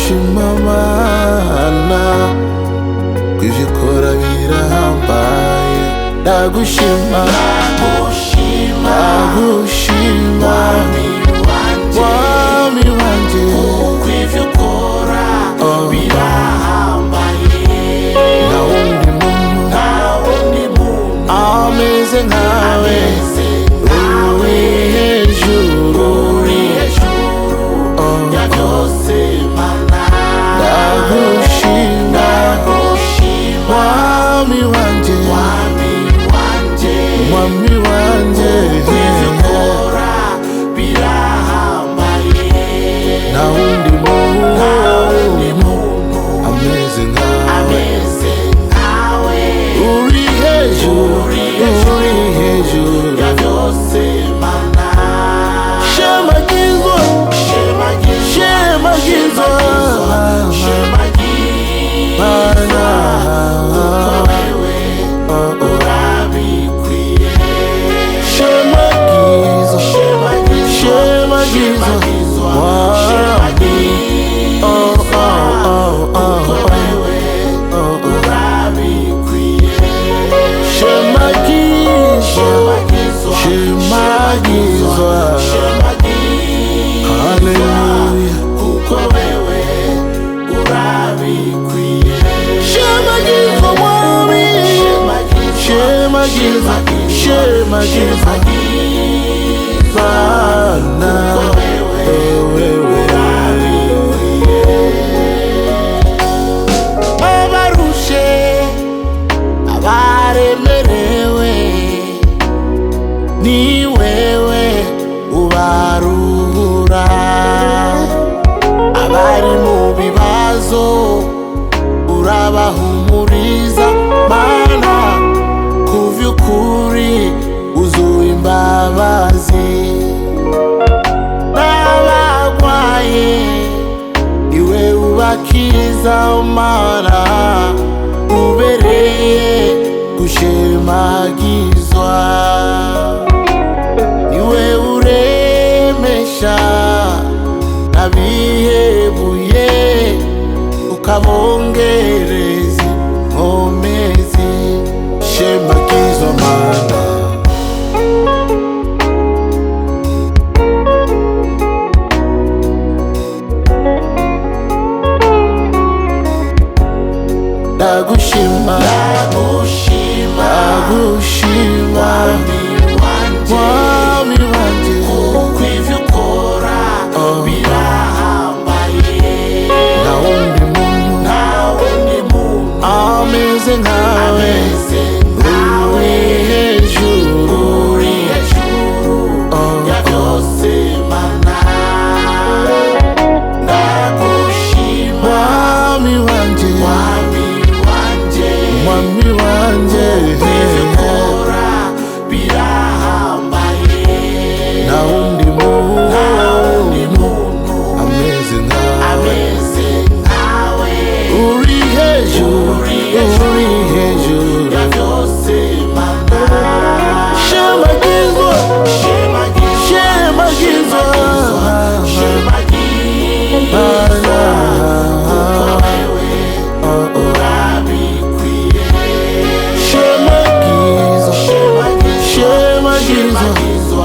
ndagushima Mana, kw'ivyo birahambaye. Ndagushima, ndagushima Mwami wanje, kw'ivyo ukora birahambaye. Nta wundi muntu ameze nkawe, uri hejuru ya byose Mana. Ndagushima Mwami wanje, Mwami wanje, kw'ivyo ukora birahambaye. Nta wundi muntu ameze nkawe, uri hejuru ya byose Mana. Shemagizwa, shemagizwa Mana, kuko wewe urabikwiye. Shemagizwa kuko wewe urabikwiye. Shemagizwa, hallelujah, kuko wewe urabikwiye. Shemagizwa Mwami, shemagizwa Mana, wewe abarushe, abaremerewe, ni wewe ubaruhura. Abari mu bibazo urabahumuriza Mana, kuvy'ukuri uzuye imbabazi. N'abagwaye niwe ubakiza Mana, ubereye gushemagizwa. Niwe uremesha abihebuye, ukabongereza inkomezi. Shemagizwa Mana, ndagushima Mwami wanje, kw'ivyo ukora birahambaye. Nta wundi muntu ameze nkawe, uri hejuru ya byose Mana. Ndagushima Mwami wanje, kw'ivyo ukora birahambaye. Nta wundi muntu ameze nkawe, uri hejuru ya byose Mana. Shemagizwa Mana, kuko wewe urabikwiye. Shemagizwa